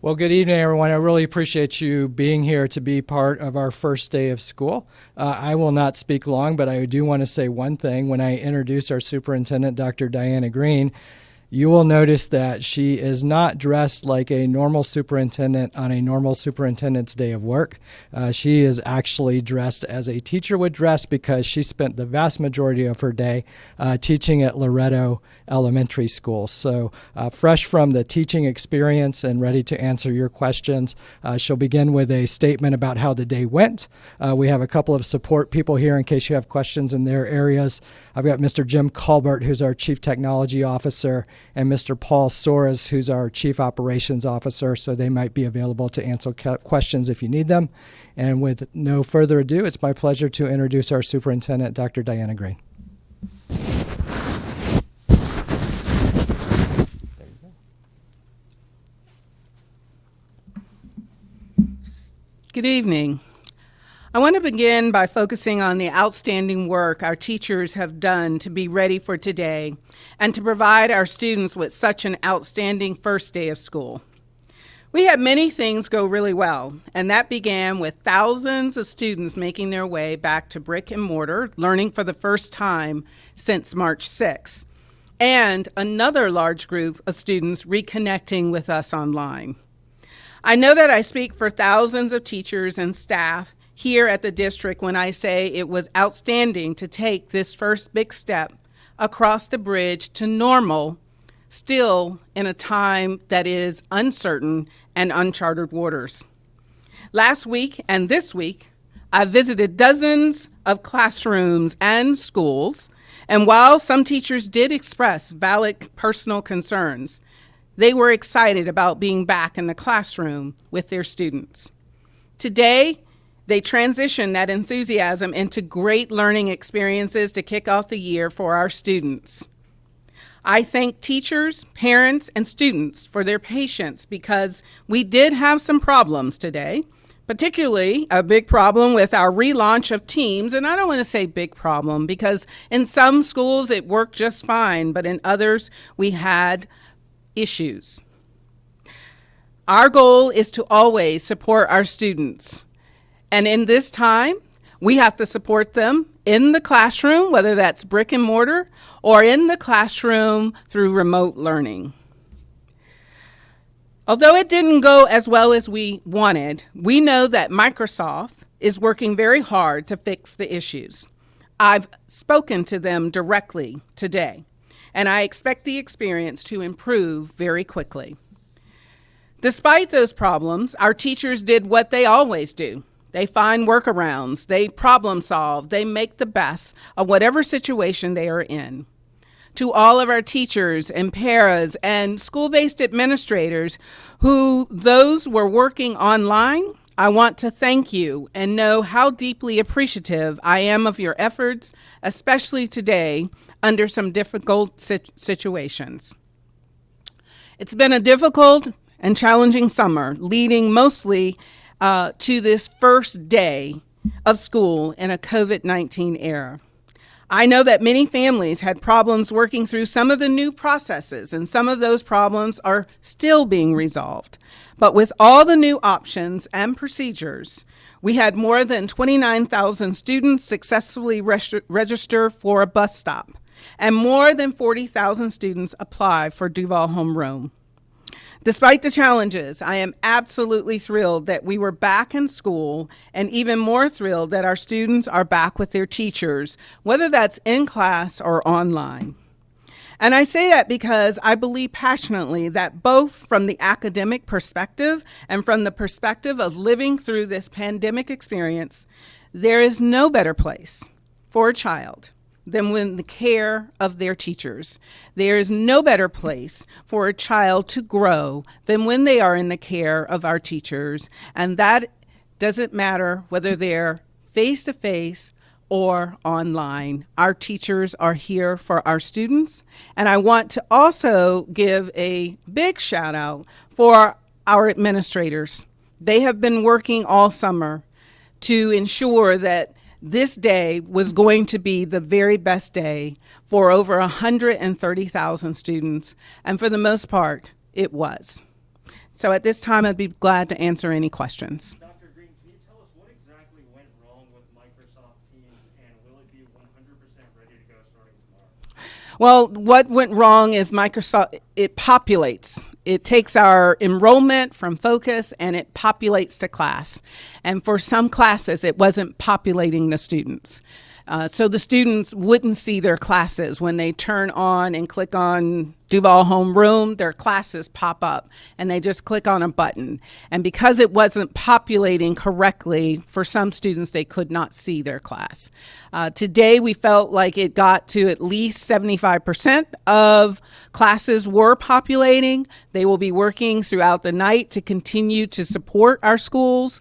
Well, good evening, everyone. I really appreciate you being here to be part of our first day of school. I will not speak long, but I do want to say one thing. When I introduce our superintendent, Dr. Diana Greene, you will notice that she is not dressed like a normal superintendent on a normal superintendent's day of work. She is actually dressed as a teacher would dress because she spent the vast majority of her day teaching at Loretto Elementary School. So fresh from the teaching experience and ready to answer your questions, she'll begin with a statement about how the day went. We have a couple of support people here in case you have questions in their areas. I've got Mr. Jim Colbert, who's our Chief Technology Officer, and Mr. Paul Soares, who's our Chief Operations Officer, so they might be available to answer questions if you need them. And with no further ado, it's my pleasure to introduce our superintendent, Dr. Diana Greene. Good evening. I want to begin by focusing on the outstanding work our teachers have done to be ready for today and to provide our students with such an outstanding first day of school. We had many things go really well, and that began with thousands of students making their way back to brick and mortar, learning for the first time since March 6th, and another large group of students reconnecting with us online. I know that I speak for thousands of teachers and staff here at the district when I say it was outstanding to take this first big step across the bridge to normal, still in a time that is uncertain and uncharted waters. Last week and this week, I visited dozens of classrooms and schools, and while some teachers did express valid personal concerns, they were excited about being back in the classroom with their students. Today, they transition that enthusiasm into great learning experiences to kick off the year for our students. I thank teachers, parents, and students for their patience because we did have some problems today, particularly a big problem with our relaunch of Teams. And I don't want to say big problem because in some schools it worked just fine, but in others we had issues. Our goal is to always support our students. And in this time, we have to support them in the classroom, whether that's brick and mortar, or in the classroom through remote learning. Although it didn't go as well as we wanted, we know that Microsoft is working very hard to fix the issues. I've spoken to them directly today, and I expect the experience to improve very quickly. Despite those problems, our teachers did what they always do. They find workarounds, they problem solve, they make the best of whatever situation they are in. To all of our teachers and paras and school-based administrators those were working online, I want to thank you and know how deeply appreciative I am of your efforts, especially today under some difficult situations. It's been a difficult and challenging summer, leading mostly to this first day of school in a COVID-19 era. I know that many families had problems working through some of the new processes, and some of those problems are still being resolved. But with all the new options and procedures, we had more than 29,000 students successfully register for a bus stop, and more than 40,000 students apply for Duval homeroom. Despite the challenges, I am absolutely thrilled that we were back in school, and even more thrilled that our students are back with their teachers, whether that's in class or online. And I say that because I believe passionately that both from the academic perspective and from the perspective of living through this pandemic experience, there is no better place for a child than when the care of their teachers. There is no better place for a child to grow than when they are in the care of our teachers. And that doesn't matter whether they're face-to-face or online. Our teachers are here for our students. And I want to also give a big shout out for our administrators. They have been working all summer to ensure that this day was going to be the very best day for over 130,000 students, and for the most part, it was. So at this time, I'd be glad to answer any questions. Dr. Greene, can you tell us what exactly went wrong with Microsoft Teams, and will it be 100% ready to go starting tomorrow? Well, what went wrong is Microsoft, it populates. It takes our enrollment from Focus and it populates the class. And for some classes, it wasn't populating the students. So the students wouldn't see their classes. When they turn on and click on Duval Homeroom, their classes pop up and they just click on a button. And because it wasn't populating correctly, for some students, they could not see their class. Today, we felt like it got to at least 75% of classes were populating. They will be working throughout the night to continue to support our schools.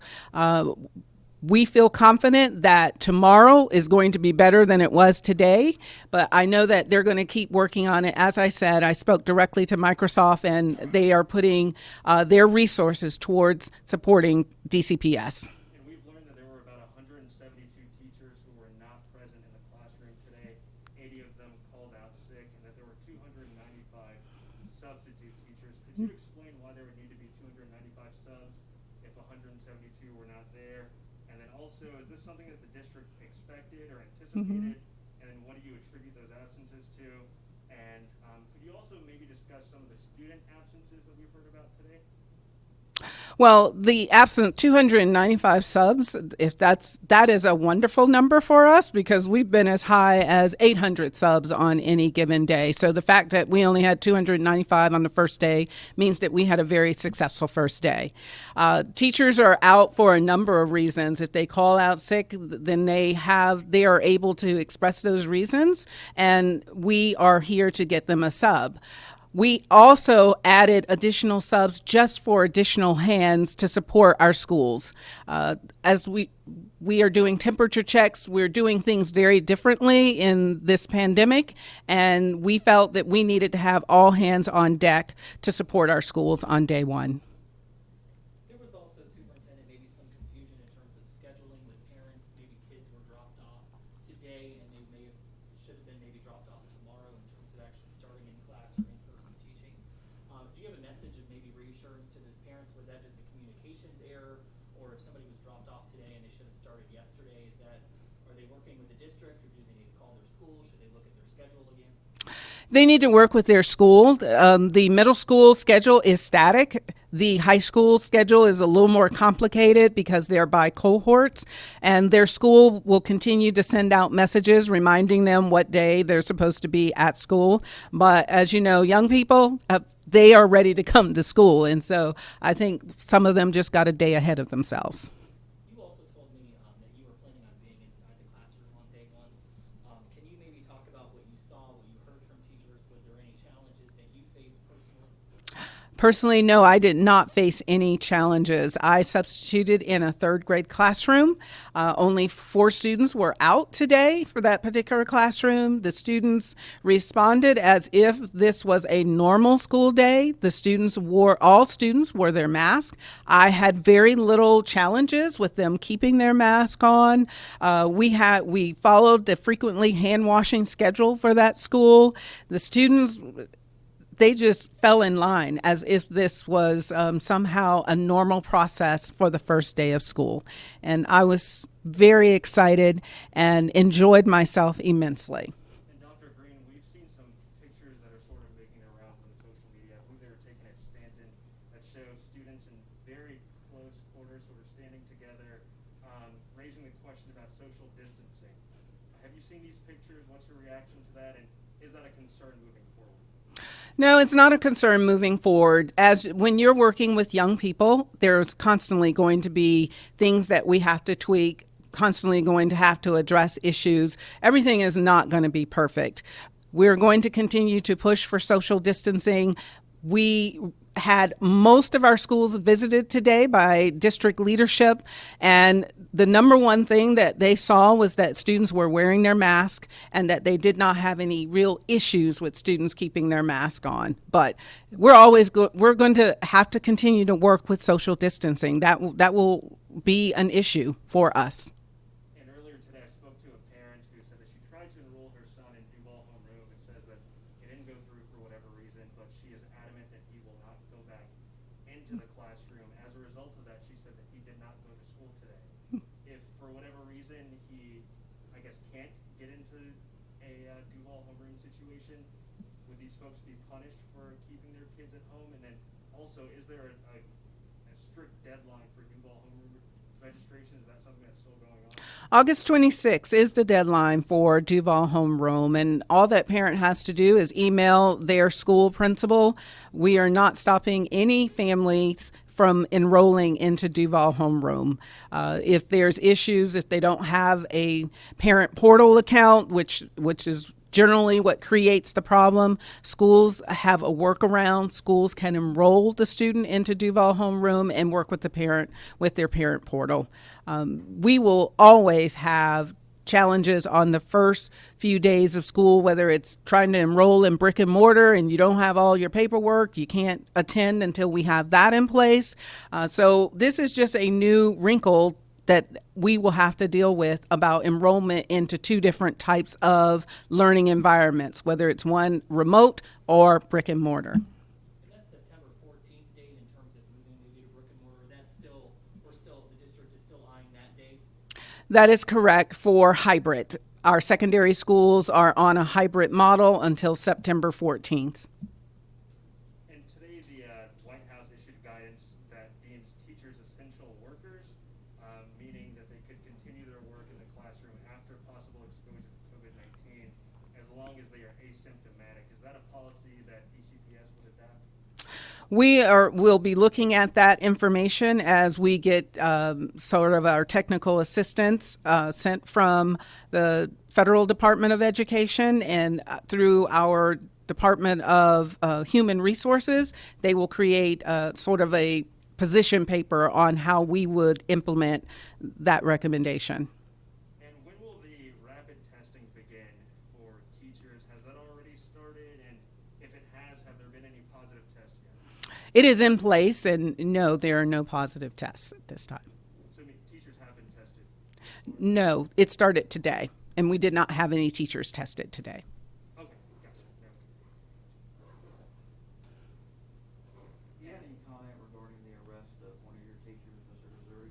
We feel confident that tomorrow is going to be better than it was today, but I know that they're going to keep working on it. As I said, I spoke directly to Microsoft, and they are putting their resources towards supporting DCPS. And we've learned that there were about 172 teachers who were not present in the classroom today. 80 of them called out sick, and that there were 295 substitute teachers. Could you explain why there would need to be 295 subs if 172 were not there? And then also, is this something that the district expected or anticipated? And then what do you attribute those absences to? And could you also maybe discuss some of the student absences that we've heard about today? Well, the absent 295 subs, if that is a wonderful number for us because we've been as high as 800 subs on any given day. So the fact that we only had 295 on the first day means that we had a very successful first day. Teachers are out for a number of reasons. If they call out sick, then they are able to express those reasons, and we are here to get them a sub. We also added additional subs just for additional hands to support our schools. As we are doing temperature checks, we're doing things very differently in this pandemic, and we felt that we needed to have all hands on deck to support our schools on day one. There was also, Superintendent, maybe some confusion in terms of scheduling with parents. Maybe kids were dropped off today, and they should have been maybe dropped off tomorrow in terms of actually starting in class or in-person teaching. Do you have a message of maybe reassurance to those parents? Was that just a communications error, or if somebody was dropped off today and they should have started yesterday, are they working with the district, or do they need to call their school? Should they look at their schedule again? They need to work with their school. The middle school schedule is static. The high school schedule is a little more complicated because they're by cohorts, and their school will continue to send out messages reminding them what day they're supposed to be at school. But as you know, young people, they are ready to come to school, and so I think some of them just got a day ahead of themselves. You also told me that you were planning on being inside the classroom on day one. Can you maybe talk about what you saw, what you heard from teachers? Was there any challenges that you faced personally? Personally, no, I did not face any challenges. I substituted in a third grade classroom. Only 4 students were out today for that particular classroom. The students responded as if this was a normal school day. All students wore their mask. I had very little challenges with them keeping their mask on. We followed the frequently hand washing schedule for that school. The students, they just fell in line as if this was somehow a normal process for the first day of school. And I was very excited and enjoyed myself immensely. And Dr. Greene, we've seen some pictures that are sort of making their rounds on social media. I believe they were taken at Stanton that show students in very close quarters sort of standing together, raising the question about social distancing. Have you seen these pictures? What's your reaction to that? And is that a concern moving forward? No, it's not a concern moving forward. As when you're working with young people, there's constantly going to be things that we have to tweak, constantly going to have to address issues. Everything is not going to be perfect. We're going to continue to push for social distancing. We had most of our schools visited today by district leadership, and the number one thing that they saw was that students were wearing their mask and that they did not have any real issues with students keeping their mask on. But we're going to have to continue to work with social distancing. That will be an issue for us. And earlier today, I spoke to a parent who said that she tried to enroll her son in Duval Homeroom and says that it didn't go through for whatever reason, but she is adamant that he will not go back into the for whatever reason he, I guess, can't get into a Duval homeroom situation, would these folks be punished for keeping their kids at home? And then also, is there a strict deadline for Duval homeroom registration? Is that something that's still going on? August 26th is the deadline for Duval homeroom, and all that parent has to do is email their school principal. We are not stopping any families from enrolling into Duval homeroom. If there's issues, if they don't have a parent portal account, which is generally what creates the problem, schools have a workaround. Schools can enroll the student into Duval homeroom and work with the parent with their parent portal. We will always have challenges on the first few days of school, whether it's trying to enroll in brick and mortar and you don't have all your paperwork, you can't attend until we have that in place. So this is just a new wrinkle that we will have to deal with about enrollment into two different types of learning environments, whether it's one remote or brick and mortar. And that September 14th date in terms of moving maybe to brick and mortar, the district is still eyeing that date? That is correct for hybrid. Our secondary schools are on a hybrid model until September 14th. And today, the White House issued guidance that deems teachers essential workers, meaning that they could continue their work in the classroom after possible exposure to COVID-19 as long as they are asymptomatic. Is that a policy that DCPS would adapt? We'll be looking at that information as we get sort of our technical assistance sent from the Federal Department of Education and through our Department of Human Resources. They will create sort of a position paper on how we would implement that recommendation. And when will the rapid testing begin for teachers? Has that already started? And if it has, have there been any positive tests yet? It is in place, and no, there are no positive tests at this time. So teachers have been tested? No, it started today, and we did not have any teachers tested today. Okay, gotcha. No. Do you have any comment regarding the arrest of one of your teachers, Mr. Missouri?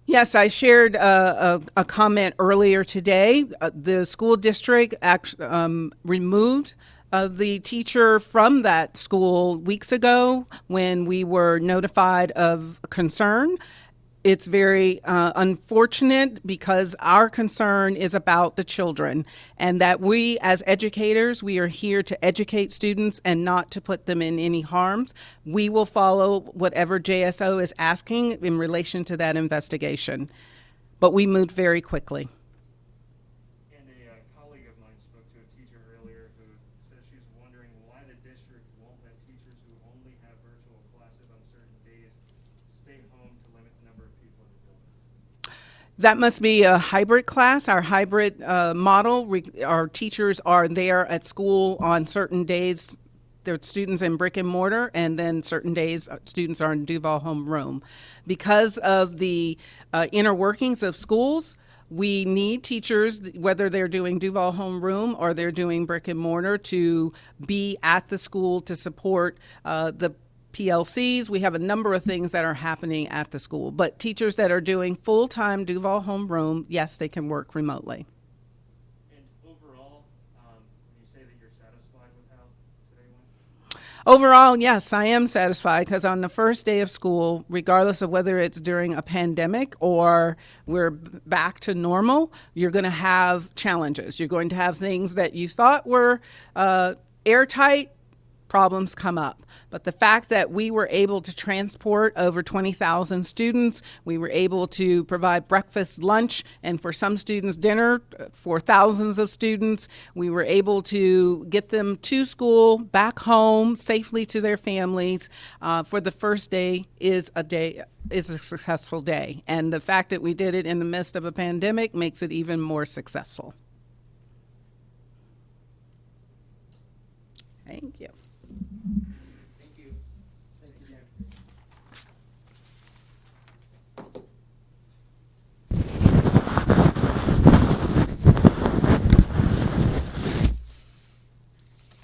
Yes, I shared a comment earlier today. The school district removed the teacher from that school weeks ago when we were notified of concern. It's very unfortunate because our concern is about the children, and that we as educators, we are here to educate students and not to put them in any harms. We will follow whatever JSO is asking in relation to that investigation. But we moved very quickly. And a colleague of mine spoke to a teacher earlier who says she's wondering why the district won't let teachers who only have virtual classes on certain days stay home to limit the number of people in the building. That must be a hybrid class. Our hybrid model, our teachers are there at school on certain days. There are students in brick and mortar, and then certain days students are in Duval homeroom. Because of the inner workings of schools, we need teachers, whether they're doing Duval homeroom or they're doing brick and mortar, to be at the school to support the PLCs. We have a number of things that are happening at the school. But teachers that are doing full-time Duval homeroom, yes, they can work remotely. And overall, would you say that you're satisfied with how today went? Overall, yes, I am satisfied because on the first day of school, regardless of whether it's during a pandemic or we're back to normal, you're going to have challenges. You're going to have things that you thought were airtight. Problems come up. But the fact that we were able to transport over 20,000 students, we were able to provide breakfast, lunch, and for some students dinner for thousands of students, we were able to get them to school, back home, safely to their families. For the first day is a successful day. And the fact that we did it in the midst of a pandemic makes it even more successful. Thank you.